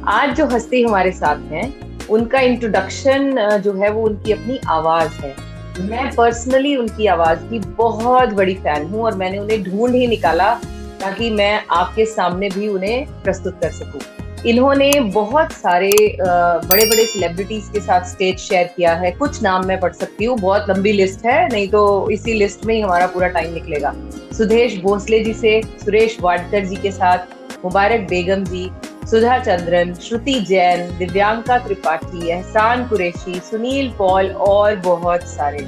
आज जो हस्ती हमारे साथ हैं, उनका इंट्रोडक्शन जो है वो उनकी अपनी आवाज है। मैं पर्सनली उनकी आवाज की बहुत बड़ी फैन हूँ और मैंने उन्हें ढूंढ ही निकाला ताकि मैं आपके सामने भी उन्हें प्रस्तुत कर सकूं। इन्होंने बहुत सारे बड़े बड़े सेलिब्रिटीज के साथ स्टेज शेयर किया है। कुछ नाम मैं पढ़ सकती हूँ, बहुत लंबी लिस्ट है, नहीं तो इसी लिस्ट में ही हमारा पूरा टाइम निकलेगा। सुदेश भोसले जी से, सुरेश वाडकर जी के साथ, मुबारक बेगम जी, सुधा चंद्रन, श्रुति जैन, दिव्यांका त्रिपाठी, एहसान कुरैशी, सुनील पॉल और बहुत सारे।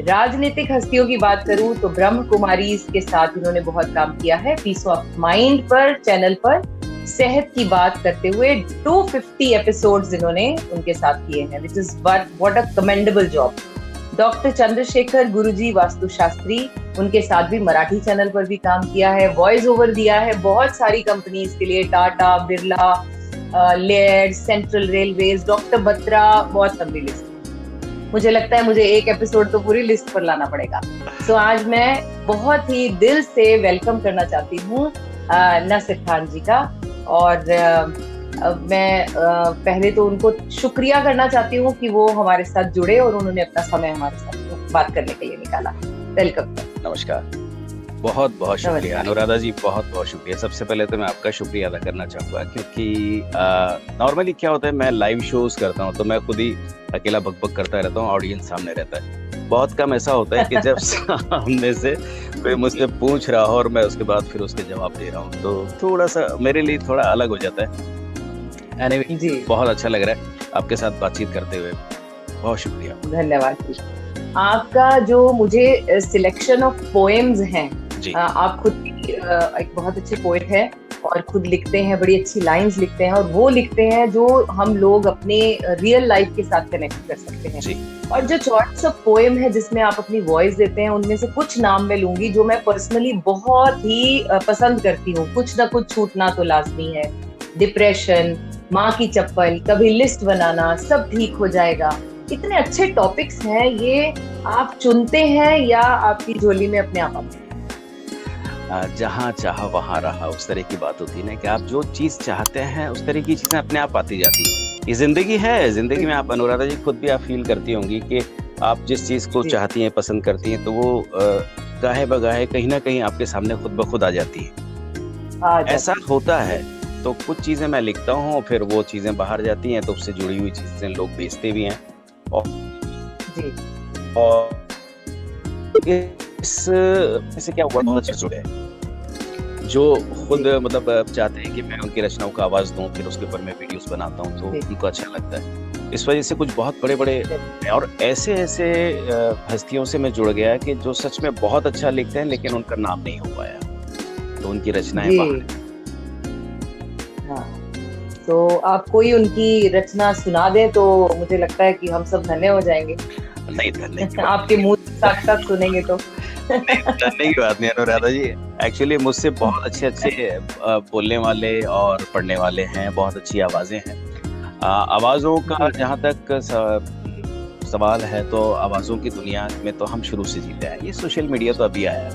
राजनीतिक हस्तियों की बात करूं तो ब्रह्म कुमारी के साथ इन्होंने बहुत काम किया है। पीस ऑफ माइंड पर चैनल पर सेहत की बात करते हुए 250 एपिसोड्स इन्होंने उनके साथ किए हैं, which is what a commendable job. Doctor Chandrashekhar Guruji वास्तुशास्त्री, उनके साथ भी मराठी चैनल पर भी काम किया है, वॉइस ओवर दिया है बहुत सारी कंपनीज के लिए, Tata, Birla, layer, central railways, doctor Batra, बहुत लंबी लिस्ट। मुझे लगता है मुझे एक एपिसोड तो पूरी लिस्ट पर लाना पड़ेगा। सो आज मैं बहुत ही दिल से वेलकम करना चाहती हूँ नासिर खान जी का। और मैं पहले तो उनको शुक्रिया करना चाहती हूँ कि वो हमारे साथ जुड़े और उन्होंने अपना समय हमारे साथ बात करने के लिए निकाला। वेलकम। नमस्कार, बहुत बहुत शुक्रिया अनुराधा जी, बहुत बहुत शुक्रिया। सबसे पहले तो मैं आपका शुक्रिया अदा करना चाहूँगा क्योंकि नॉर्मली क्या होता है, मैं लाइव शोज करता हूँ तो मैं खुद ही अकेला बकबक करता रहता हूँ, ऑडियंस सामने रहता है। बहुत कम ऐसा होता है कि जब सामने से कोई मुझसे पूछ रहा हो और मैं उसके बाद फिर उसके जवाब दे रहा हूँ, तो थोड़ा सा मेरे लिए थोड़ा अलग हो जाता है। Anyway, बहुत अच्छा लग रहा है आपके साथ बातचीत करते हुए, बहुत शुक्रिया। धन्यवाद। आपका जो मुझे सिलेक्शन ऑफ पोएम्स हैं, आप खुद एक बहुत अच्छे पोएट हैं और खुद लिखते हैं, बड़ी अच्छी लाइंस लिखते हैं और वो लिखते हैं जो हम लोग अपने रियल लाइफ के साथ कनेक्ट कर सकते हैं। और जो चॉइस ऑफ पोएम है जिसमें आप अपनी वॉइस देते हैं, उनमें से कुछ नाम मैं लूंगी जो मैं पर्सनली बहुत ही पसंद करती हूँ। कुछ ना कुछ छूटना तो लाजमी है, डिप्रेशन, माँ की चप्पल, कभी लिस्ट बनाना, सब ठीक हो जाएगा। इतने अच्छे टॉपिक्स हैं, ये आप चुनते हैं या आपकी झोली में अपने आप आते हैं? जहाँ चाहा वहाँ रहा, उस तरह की बात होती है ना कि आप जो चीज चाहते हैं उस तरह की चीजें अपने आप आती जाती है। ये जिंदगी है, जिंदगी में आप अनुराधा जी खुद भी आप फील करती होंगी कि आप जिस चीज को चाहती हैं, पसंद करती हैं, तो वो गाहे बगाहे कहीं ना कहीं आपके सामने खुद ब खुद आ जाती है। ऐसा होता है। तो कुछ चीजें मैं लिखता हूँ, फिर वो चीजें बाहर जाती हैं, तो उससे जुड़ी हुई चीजें लोग बेचते भी हैं। और इससे क्या हुआ, बहुत अच्छे जुड़े जो खुद मतलब चाहते हैं कि मैं उनकी रचनाओं को आवाज दूं, फिर उसके ऊपर मैं वीडियोस बनाता हूं, तो उनको अच्छा लगता है। इस वजह से कुछ बहुत बड़े बड़े और ऐसे ऐसे हस्तियों से मैं जुड़ गया कि जो सच में बहुत अच्छा लिखते हैं लेकिन उनका नाम नहीं हो पाया, तो उनकी रचनाएं बाहर। तो आप कोई उनकी रचना सुना दें तो मुझे लगता है कि हम सब धन्य हो जाएंगे। नहीं, धन्य आपके मुंह साथ साथ सुनेंगे तो धन्य की बात नहीं अनुराधा जी। एक्चुअली मुझसे बहुत अच्छे बोलने वाले और पढ़ने वाले हैं, बहुत अच्छी आवाजें हैं। आवाजों का जहाँ तक सवाल है, तो आवाजों की दुनिया में तो हम शुरू से जीते हैं। ये सोशल मीडिया तो अभी आया है,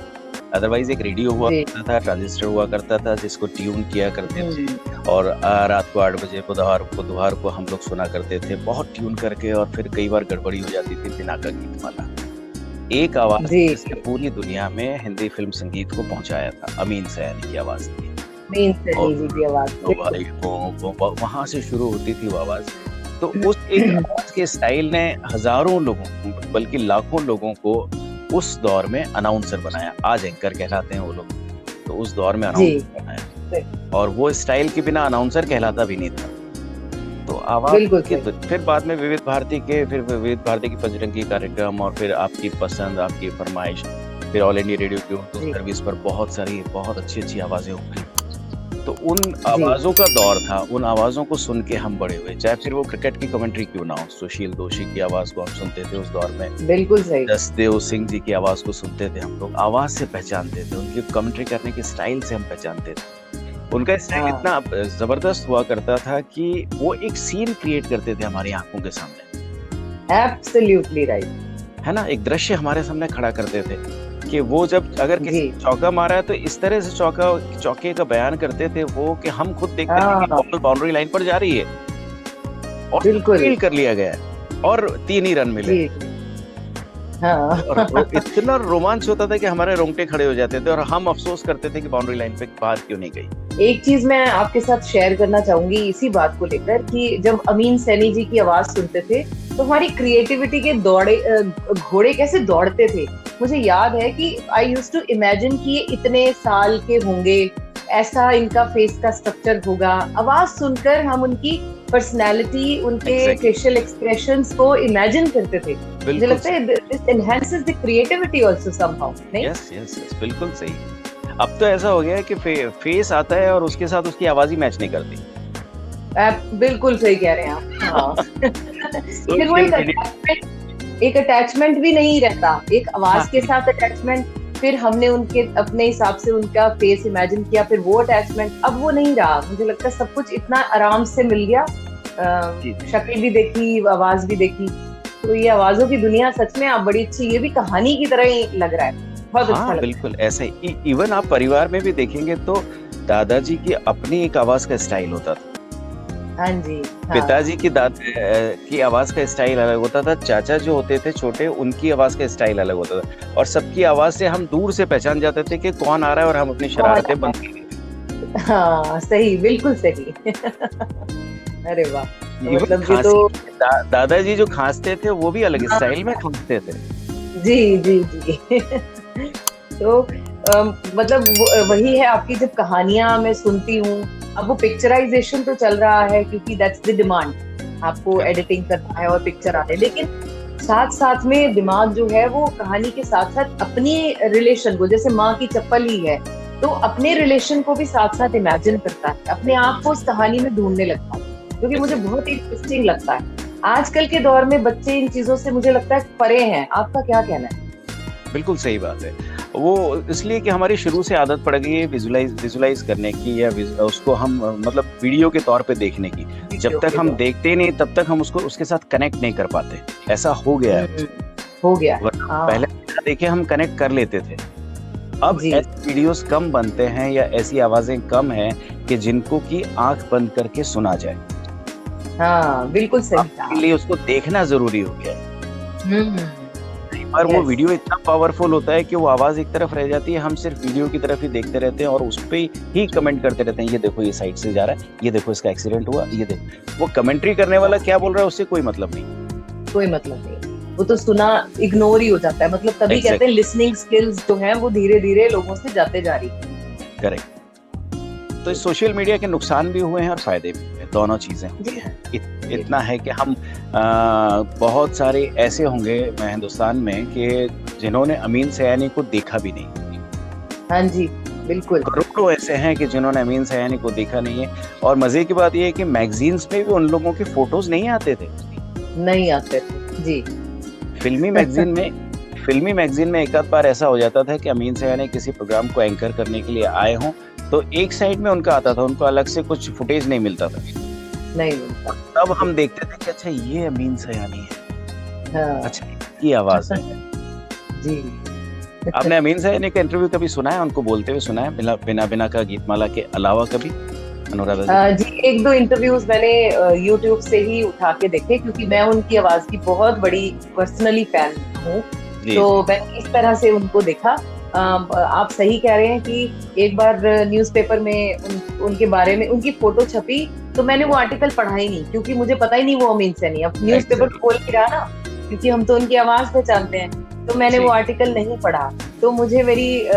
अदरवाइज एक रेडियो हुआ करता था, ट्रांजिस्टर हुआ करता था जिसको ट्यून किया करते थे, और रात को 8 बजे बुधवार को हम लोग सुना करते थे, बहुत ट्यून करके, और फिर कई बार गड़बड़ी हो जाती थी बिना का गीत वाला। एक आवाज जिसने पूरी दुनिया में हिंदी फिल्म संगीत को पहुंचाया था, अमीन सयानी की आवाज थी। वहां से शुरू होती थी वो आवाज। तो उस एक आवाज के स्टाइल ने हजारों लोगों, बल्कि लाखों लोगों को उस दौर में अनाउंसर बनाया। आज एंकर कहलाते हैं वो लोग, तो उस दौर में अनाउंसर बनाया, और वो स्टाइल के बिना अनाउंसर कहलाता भी नहीं था। तो आवाज के फिर बाद में विविध भारती की पंचरंगी कार्यक्रम, और फिर आपकी पसंद, आपकी फरमाइश, फिर ऑल इंडिया रेडियो की उर्दू सर्विस पर बहुत अच्छी आवाजें हो गई। तो उन आवाजों का दौर था, उन आवाजों को सुन के हम बड़े हुए, चाहे फिर वो क्रिकेट की कमेंट्री क्यों ना हो। सुशील दोषी की आवाज को हम सुनते थे उस दौर में, बिल्कुल सही। जसदेव सिंह जी की आवाज को सुनते थे हम लोग, आवाज से पहचानते थे, उनकी कमेंट्री करने के स्टाइल से हम पहचानते थे। उनका स्टाइल इतना जबरदस्त हुआ करता था कि वो एक सीन क्रिएट करते थे हमारी आंखों के सामने। एब्सोल्युटली राइट, है ना, एक दृश्य हमारे सामने खड़ा करते थे कि वो जब अगर किसी जी। ने चौका मारा है तो इस तरह से चौके का बयान करते थे वो कि हम खुद देखते थे कि हाँ, बॉल बाउंड्री लाइन पर जा रही है और बिल्कुल। फील्ड कर लिया गया है और 3 ही रन मिले। जी, हाँ। और इतना रोमांच होता था कि हमारे रोंगटे खड़े हो जाते थे और हम अफसोस करते थे कि बाउंड्री लाइन पे बाहर क्यों नहीं गई। एक चीज मैं आपके साथ शेयर करना चाहूंगी इसी बात को लेकर कि जब अमीन सैनी जी की आवाज सुनते थे तो हमारी क्रिएटिविटी के घोड़े कैसे दौड़ते थे। मुझे याद है कि आई यूज टू इमेजिन कि ये इतने साल के होंगे, ऐसा इनका फेस का स्ट्रक्चर होगा। आवाज सुनकर हम उनकी पर्सनैलिटी, उनके फेशियल एक्सप्रेशंस को इमेजिन करते थे। मुझे लगता है this enhances the creativity also somehow, नहीं? यस, बिल्कुल सही। अब तो ऐसा हो गया है कि फेस आता है और उसके साथ उसकी आवाज ही मैच नहीं करती। आप बिल्कुल सही कह रहे हैं आप। हाँ। फिर वो एक अटैचमेंट भी नहीं रहता, एक आवाज के साथ अटैचमेंट, फिर हमने उनके अपने हिसाब से उनका फेस इमेजिन किया, फिर वो अटैचमेंट, अब वो नहीं रहा। मुझे लगता है सब कुछ इतना आराम से मिल गया, शक्ल भी देखी, आवाज भी देखी। तो ये आवाजों की दुनिया सच में आप बड़ी अच्छी, ये भी कहानी की तरह ही लग रहा है, बहुत अच्छा लग रहा है। बिल्कुल ऐसे ही। इवन आप परिवार में भी देखेंगे तो दादाजी की अपनी एक आवाज का स्टाइल होता था। हाँ जी, हाँ। पिताजी की आवाज का स्टाइल अलग होता था, चाचा जो होते थे छोटे उनकी आवाज का स्टाइल अलग होता था और सबकी आवाज से हम दूर से पहचान जाते थे कि कौन आ रहा है और हम अपनी शरारतें बंद कर देते। हाँ, सही, बिल्कुल सही। अरे वाह, मतलब ये तो दादाजी जो खांसते थे वो भी अलग स्टाइल में खांसते थे। जी जी जी। तो मतलब वही है आपकी जब कहानियां मैं सुनती हूँ। अब वो पिक्चराइजेशन तो चल रहा है क्योंकि दैट्स द डिमांड, आपको एडिटिंग करना है और पिक्चर आने, लेकिन साथ साथ में दिमाग जो है वो कहानी के साथ साथ अपनी रिलेशन को, जैसे माँ की चप्पल ही है, तो अपने रिलेशन को भी साथ साथ इमेजिन करता है, अपने आप को उस कहानी में ढूंढने लगता है, क्योंकि मुझे बहुत ही इंटरेस्टिंग लगता है। आजकल के दौर में बच्चे इन चीजों से मुझे लगता है परे हैं। आपका क्या कहना है? बिल्कुल सही बात है। वो इसलिए कि हमारी शुरू से आदत पड़ गई है विजुलाइज करने की, या उसको हम मतलब वीडियो के तौर पे देखने की। जब तक हम देखते नहीं तब तक हम उसको उसके साथ कनेक्ट नहीं कर पाते। ऐसा हो गया है, हो गया। पहले देखे हम कनेक्ट कर लेते थे, अब ऐसे वीडियोस कम बनते हैं या ऐसी आवाजें कम हैं कि जिनको की आंख बंद करके सुना जाए। हाँ, बिल्कुल सही। इसके लिए उसको देखना जरूरी हो गया है। और वो वीडियो इतना पावरफुल होता है कि वो आवाज एक तरफ रह जाती है, हम सिर्फ वीडियो की तरफ ही देखते रहते हैं और उस पे ही कमेंट करते रहते हैं, ये देखो ये साइड से जा रहा है, ये देखो इसका एक्सीडेंट हुआ, ये देखो। वो कमेंट्री करने वाला क्या बोल रहा है उससे कोई मतलब नहीं, कोई मतलब नहीं, वो तो सुना इग्नोर ही हो जाता है। मतलब तभी कहते हैं लिसनिंग स्किल्स जो हैं वो धीरे धीरे लोगों से जाते जा रही है। करेक्ट। तो सोशल मीडिया के नुकसान भी हुए हैं और फायदे भी हुए, दोनों चीजें हुई हैं। इतना है कि हम बहुत सारे ऐसे होंगे हिंदुस्तान में कि जिन्होंने अमीन सयानी को देखा भी नहीं। हाँ जी, बिल्कुल। करोड़ों ऐसे हैं कि जिन्होंने अमीन सयानी को देखा नहीं है। और मजे की बात यह है कि मैगजीन्स में भी उन लोगों के फोटोज नहीं आते थे। नहीं आते थे जी। फिल्मी मैगजीन में एक आध बार ऐसा हो जाता था कि अमीन सयानी किसी प्रोग्राम को एंकर करने के लिए आए हों तो एक साइड में उनका आता था, उनको अलग से कुछ फुटेज नहीं मिलता था। नहीं मिलता। तब हम देखते थे कि अच्छा ये अमीन सयानी है। हाँ। अच्छा ये आवाज है जी। आपने अमीन सयानी का इंटरव्यू कभी सुना है, उनको बोलते हुए सुना है बिना बिना का गीतमाला के अलावा कभी? अनुराधा जी, एक दो इंटरव्यूज मैंने यूट्यूब से ही उठा के देखे, क्योंकि मैं उनकी आवाज की बहुत बड़ी पर्सनली फैन हूँ, तो मैंने इस तरह से उनको देखा। आप सही कह रहे हैं कि एक बार न्यूज़पेपर में उनके बारे में उनकी फोटो छपी, तो मैंने वो आर्टिकल पढ़ा ही नहीं, क्योंकि मुझे पता ही नहीं वो अमीन सैनी। अब न्यूज़पेपर खोल के रहा ना, क्योंकि हम तो उनकी आवाज पहचानते हैं, तो मैंने वो आर्टिकल नहीं पढ़ा। तो मुझे मेरी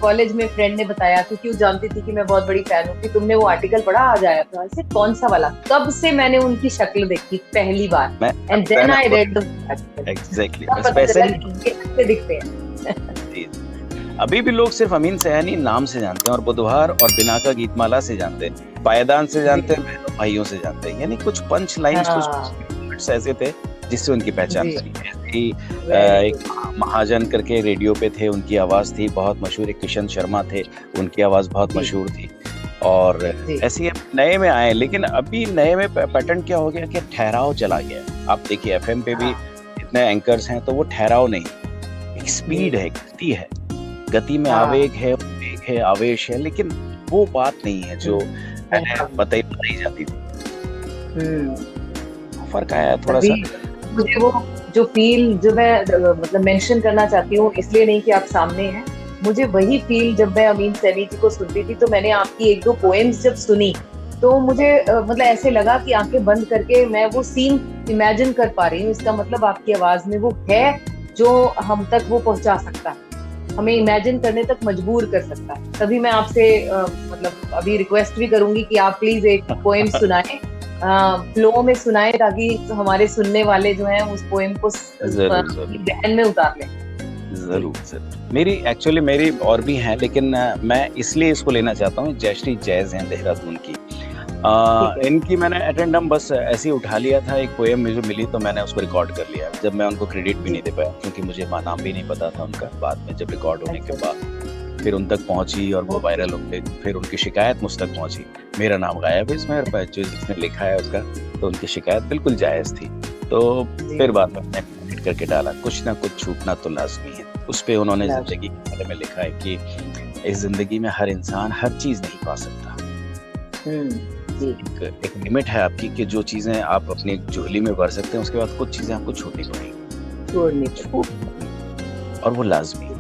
कॉलेज में फ्रेंड ने बताया, क्योंकि वो जानती थी कि मैं बहुत बड़ी फैन हूँ, कि तुमने वो आर्टिकल पढ़ा, आज आया था। ऐसे कौन सा वाला? तब से मैंने उनकी शक्ल देखी पहली बार, and then I read the article. Exactly. कैसे दिखते हैं। अभी भी लोग सिर्फ अमीन सयानी नाम से जानते हैं और बुधवार और बिना का गीतमाला से जानते हैं, पायदान से जानते हैं, बहनों भाइयों से जानते हैं। यानी कुछ पंच लाइन्स, कुछ ऐसे थे जिससे उनकी पहचान बनी। एक महाजन करके रेडियो पे थे, उनकी आवाज थी बहुत मशहूर। एक किशन शर्मा थे, उनकी आवाज बहुत मशहूर थी। और ऐसे नए में आए, लेकिन अभी नए में पैटर्न क्या हो गया कि ठहराव चला गया। आप देखिए एफएम पे भी इतने एंकर्स हैं तो वो ठहराव नहीं, एक एक स्पीड है, गति में हाँ। आवेग है, उद्वेग है, आवेश है, लेकिन वो बात नहीं है जो पहले बताई जाती थी। फर्क आया थोड़ा सा। मुझे वो जो फील जो मैं मतलब मेंशन करना चाहती हूँ, इसलिए नहीं कि आप सामने हैं, मुझे वही फील जब मैं अमीन सैनी जी को सुनती थी, तो मैंने आपकी 1-2 पोएम्स जब सुनी तो मुझे मतलब ऐसे लगा कि आंखें बंद करके मैं वो सीन इमेजिन कर पा रही हूँ। इसका मतलब आपकी आवाज में वो है जो हम तक वो पहुंचा सकता है, हमें इमेजिन करने तक मजबूर कर सकता है। तभी मैं आपसे मतलब अभी रिक्वेस्ट भी करूंगी कि आप प्लीज एक पोएम सुनाएं, फ्लो में सुनाएं, ताकि हमारे सुनने वाले जो हैं उस पोएम को ध्यान में उतार लें। जरूर। मेरी और भी हैं, लेकिन मैं इसलिए इसको लेना चाहता हूँ। जयश्री जैज हैं देहरादून की। इनकी मैंने एटेंडम बस ऐसे ही उठा लिया था, एक पोएम मुझे मिली तो मैंने उसको रिकॉर्ड कर लिया। जब मैं उनको क्रेडिट भी नहीं दे पाया, क्योंकि मुझे नाम भी नहीं पता था उनका। बाद में जब रिकॉर्ड होने के बाद फिर उन तक पहुंची और वो वायरल हो गई, फिर उनकी शिकायत मुझ तक पहुंची, मेरा नाम गायब है इसमें, जो जिसने लिखा है उसका, तो उनकी शिकायत बिल्कुल जायज थी। तो फिर बाद में मैंने कमेंट करके डाला, कुछ ना कुछ छूटना तो लाजमी है। उस पे उन्होंने जिंदगी के बारे में लिखा है कि इस जिंदगी में हर इंसान हर चीज नहीं पा सकता। एक लिमिट है आपकी कि जो चीजें आप अपनी झोली में भर सकते हैं, उसके बाद कुछ चीजें आपको छोड़नी पड़ेगी, और वो लाजमी है।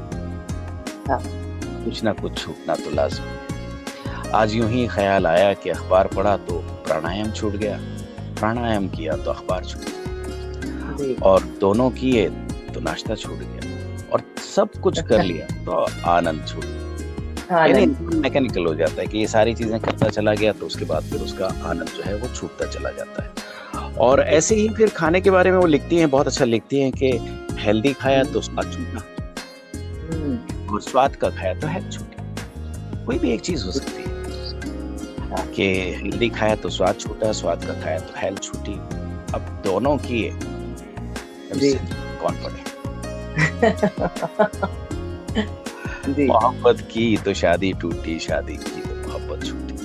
कुछ ना कुछ छूटना तो लाजमी। आज यूं ही ख्याल आया कि अखबार पढ़ा तो प्राणायाम छूट गया, प्राणायाम किया तो अखबार छूट गया, और दोनों किए तो नाश्ता छूट गया, और सब कुछ कर लिया तो आनंद छूट गया। मैकेनिकल हो जाता है कि ये सारी चीजें करता चला गया, तो उसके बाद फिर उसका आनंद जो है वो छूटता चला जाता है। और ऐसे ही फिर खाने के बारे में वो लिखती हैं, बहुत अच्छा लिखती हैं कि हेल्दी खाया तो स्वाद छूटा, और स्वाद का खाया तो हेल्थ छूटी। कोई भी एक चीज हो सकती है कि हेल्दी खाया तो स्वाद छूटा, स्वाद का खाया तो हेल्थ छूटी। अब दोनों किए कौन पड़े? मोहब्बत की तो शादी टूटी, शादी की तो मोहब्बत छूटी,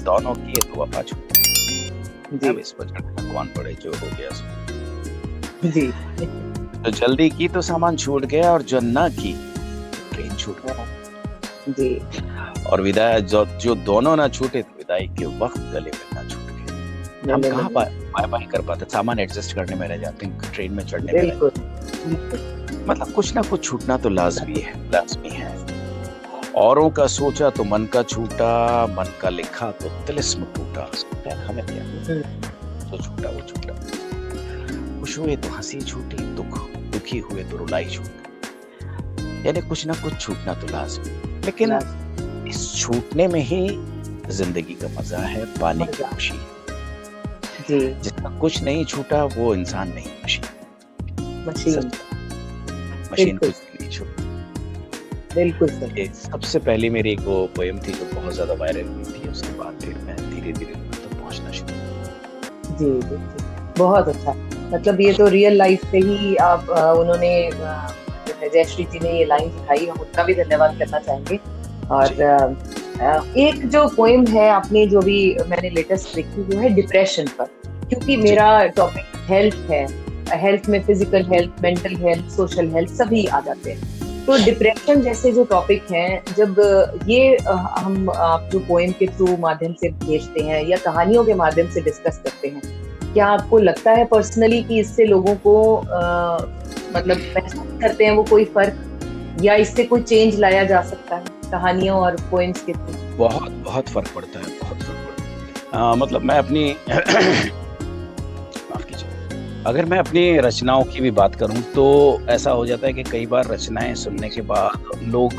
दोनों किए तो वफा छूटी। अब इस पर चढ़ना कौन पड़े, जो हो गया सो। जी। तो जल्दी की तो सामान छूट गया, और जो ना की ट्रेन छूट गया। जी। और विदाई जो दोनों ना छूटे, तो विदाई के वक्त गले में ना छूट गए। हम कहाँ बाय कर पाते, सामान एडजस्ट करने में रह जाते हैं, ट्रेन में चढ़ने में। मतलब कुछ ना कुछ छूटना तो लाजमी है। औरों का सोचा तो मन का छूटा, मन का लिखा तो तिलिस्म टूटा। हमें क्या, जो छूटा वो छूटा। खुश हुए तो हंसी छूटी, दुखी हुए तो रुलाई छूटी। यानी कुछ ना कुछ छूटना तो लाजमी, लेकिन इस छूटने में ही जिंदगी का मजा है, पाने की खुशी है। जिसका कुछ नहीं छूटा वो इंसान नहीं, मशीन कुछ नहीं छूटती। बिल्कुल सही। सबसे पहले मेरी एक वो पोएम थी जो बहुत ज्यादा वायरल हुई थी, उसके बाद फिर मैं धीरे धीरे तक पहुंचना शुरू। जी, बहुत अच्छा। मतलब ये तो रियल लाइफ से ही आप उन्होंने जयश्री जी ने ये लाइन सिखाई, हम उनका भी धन्यवाद करना चाहेंगे। और एक जो पोएम है आपने, जो भी मैंने लेटेस्ट देखी, जो है डिप्रेशन पर, क्योंकि मेरा टॉपिक हेल्थ है। हेल्थ में physical health, mental health, social health सभी आ जाते हैं। तो डिप्रेशन जैसे जो टॉपिक हैं, जब ये हम आप जो पोएम के थ्रू माध्यम से भेजते हैं या कहानियों के माध्यम से डिस्कस करते हैं, क्या आपको लगता है पर्सनली कि इससे लोगों को मतलब महसूस करते हैं वो कोई फर्क, या इससे कोई चेंज लाया जा सकता है कहानियों और पोएम्स के थ्रू? बहुत फर्क पड़ता है, बहुत फर्क पड़ता है। मतलब मैं अपनी अगर मैं अपनी रचनाओं की भी बात करूं, तो ऐसा हो जाता है कि कई बार रचनाएं सुनने के बाद लोग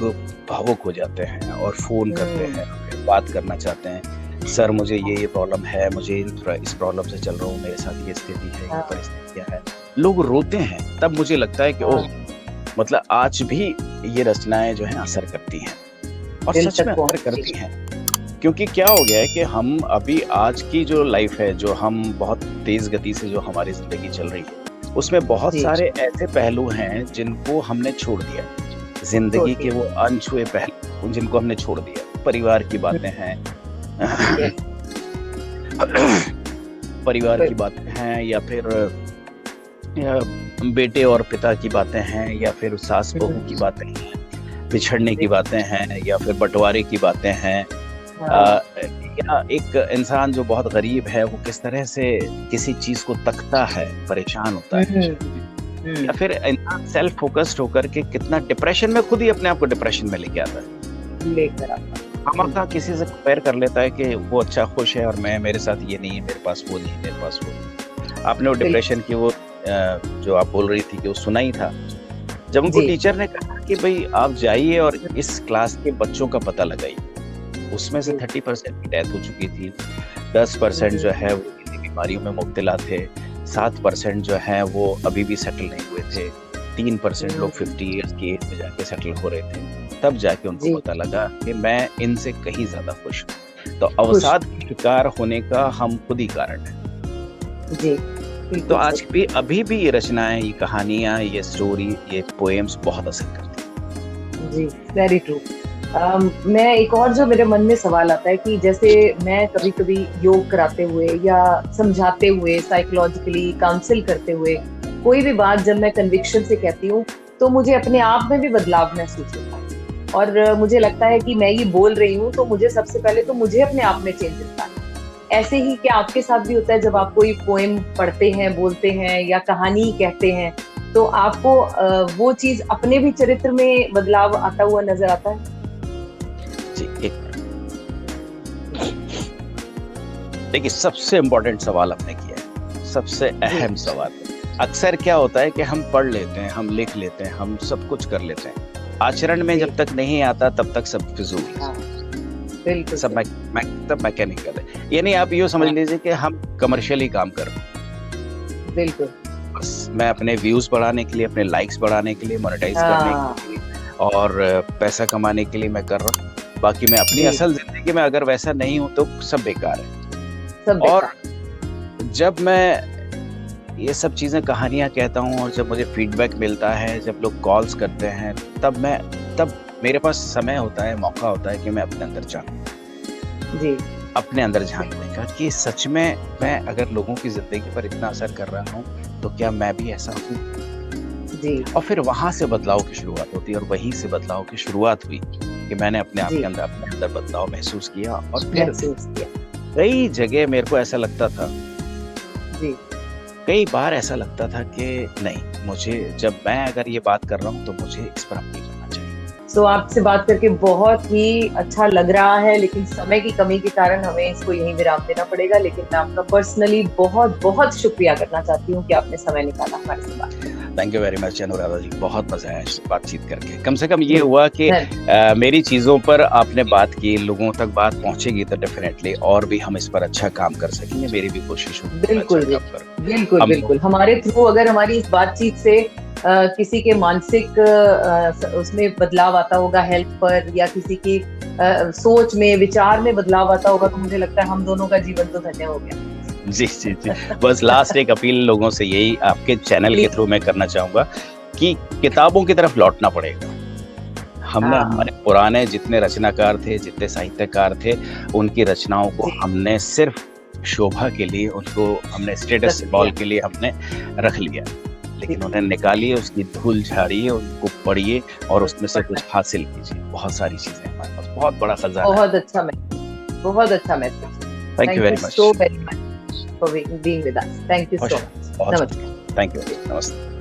भावुक हो जाते हैं और फोन करते हैं, बात करना चाहते हैं। सर मुझे ये प्रॉब्लम है, मुझे इस प्रॉब्लम से चल रहा हूँ, मेरे साथ ये स्थिति है, ये परिस्थितियां है। लोग रोते हैं, तब मुझे लगता है कि ओह, मतलब आज भी ये रचनाएं जो है असर करती हैं, और सच में असर करती हैं। क्योंकि क्या हो गया है कि हम अभी आज की जो लाइफ है, जो हम बहुत तेज गति से जो हमारी जिंदगी चल रही है, उसमें बहुत सारे ऐसे पहलू हैं जिनको हमने छोड़ दिया। जिंदगी के वो अनछुए पहलू जिनको हमने छोड़ दिया। परिवार की बातें हैं, परिवार की बातें हैं, या फिर बेटे और पिता की बातें हैं, या फिर सास बहू की बातें हैं, बिछड़ने की बातें हैं, या फिर बंटवारे की बातें हैं, हाँ, या एक इंसान जो बहुत गरीब है वो किस तरह से किसी चीज को तकता है, परेशान होता है, या फिर इंसान सेल्फ फोकस्ड होकर के कितना डिप्रेशन में, खुद ही अपने आप को डिप्रेशन में लेके आता है। लेकर आता। हम किसी से कंपेयर कर लेता है कि वो अच्छा खुश है और मैं, मेरे साथ ये नहीं है, मेरे पास वो नहीं, मेरे पास वो नहीं। आपने वो डिप्रेशन की वो जो आप बोल रही थी कि वो सुना ही था, जब उनको जी। टीचर ने कहा कि भाई आप जाइए और इस क्लास के बच्चों का पता लगाइए, उसमें से 30% की डेथ हो चुकी थी, 10% जो है वो किसी बीमारियों में मुब्तला थे, 7% जो है वो अभी भी सेटल नहीं हुए थे, 3% लोग 50 ईयर्स की एज में जाके सेटल हो रहे थे। तब जाके उनको पता लगा कि मैं इनसे कहीं ज्यादा खुश हूँ। तो अवसाद का शिकार होने का हम खुद ही कारण है। जी। तो आज भी, अभी भी ये रचनाएं, ये कहानियां, ये स्टोरी, ये पोएम्स बहुत असर करती हैं। जी, वेरी ट्रू। मैं एक और जो मेरे मन में सवाल आता है कि जैसे मैं कभी-कभी योग कराते हुए या समझाते हुए, साइकोलॉजिकली काउंसिल करते हुए, कोई भी बात जब मैं कन्विक्शन से कहती हूँ, तो मुझे अपने आप में भी बदलाव महसूस होता है। और मुझे लगता है कि मैं ये बोल रही हूँ, तो मुझे सबसे पहले तो मुझे अपने आप में चेंज दिखता है। ऐसे ही क्या आपके साथ भी होता है जब आप कोई पोएम पढ़ते हैं, बोलते हैं या कहानी कहते हैं, तो आपको वो चीज़ अपने भी चरित्र में बदलाव आता हुआ नज़र आता है? जी, एक देखिए, सबसे इम्पोर्टेंट सवाल आपने किया है, सबसे अहम सवाल। अक्सर क्या होता है कि हम पढ़ लेते हैं, हम लिख लेते हैं, हम सब कुछ कर लेते हैं, आचरण में जब तक नहीं आता तब तक सब फिजूल है। बिल्कुल। सब मैकेनिकल है। यानी आप ये समझ लीजिए कि हम कमर्शियली काम कर रहे हैं। बिल्कुल। बस मैं अपने व्यूज बढ़ाने के लिए, अपने लाइक्स बढ़ाने के लिए, मोनेटाइज करने के लिए और पैसा कमाने के लिए मैं कर रहा हूँ। बाकी मैं अपनी असल जिंदगी में अगर वैसा नहीं हूँ तो सब बेकार है। और जब मैं ये सब चीजें, कहानियां कहता हूँ और जब मुझे फीडबैक मिलता है, जब लोग कॉल्स करते हैं, तब मेरे पास समय होता है, मौका होता है कि मैं अपने अंदर झांकूं। जी। अपने अंदर झांकने का कि सच में मैं अगर लोगों की जिंदगी पर इतना असर कर रहा हूँ तो क्या मैं भी ऐसा हूँ? जी। और फिर वहां से बदलाव की शुरुआत होती है, और वहीं से बदलाव की शुरुआत हुई कि मैंने अपने आप के अंदर, अपने अंदर बदलाव महसूस किया। और फिर कई जगह मेरे को ऐसा लगता था, जी, कई बार ऐसा लगता था कि नहीं, मुझे, जब मैं अगर ये बात कर रहा हूँ तो मुझे इस पर अमल करना चाहिए। तो आपसे बात करके बहुत ही अच्छा लग रहा है, लेकिन समय की कमी के कारण हमें इसको यहीं विराम देना पड़ेगा। लेकिन मैं आपका पर्सनली बहुत बहुत शुक्रिया करना चाहती हूँ कि आपने समय निकाला हमारे से बात करने। Thank you very much Anuradha ji, बहुत मजा आया बातचीत करके। कम से कम ये हुआ कि मेरी चीजों पर आपने बात की, लोगों तक बात पहुंचेगी तो डेफिनेटली और भी हम इस पर अच्छा काम कर सकेंगे। मेरी भी कोशिश होगी। बिल्कुल बिल्कुल बिल्कुल। हमारे थ्रू अगर हमारी इस बातचीत से किसी के मानसिक उसमें बदलाव आता होगा, हेल्थ पर, या किसी की सोच में, विचार में बदलाव आता होगा, तो मुझे लगता है हम दोनों का जीवन तो धन्य हो गया। जी जी जी। बस लास्ट एक अपील लोगों से यही आपके चैनल के थ्रू मैं करना चाहूंगा कि किताबों की तरफ लौटना पड़ेगा। हमने, हमारे पुराने जितने रचनाकार थे, जितने साहित्यकार थे, उनकी रचनाओं को हमने सिर्फ शोभा के लिए, उनको हमने स्टेटस सिंबल के लिए हमने रख लिया, लेकिन उन्हें निकालिए, उसकी धूल झाड़िए, उनको पढ़िए और उसमें से कुछ हासिल कीजिए। बहुत सारी चीजें हमारे पास, बहुत बड़ा खजाना। बहुत अच्छा मैसेज, बहुत अच्छा message. Thank you very much so very much for being with us. Thank you so much. Namaste. Thank you. Namaste.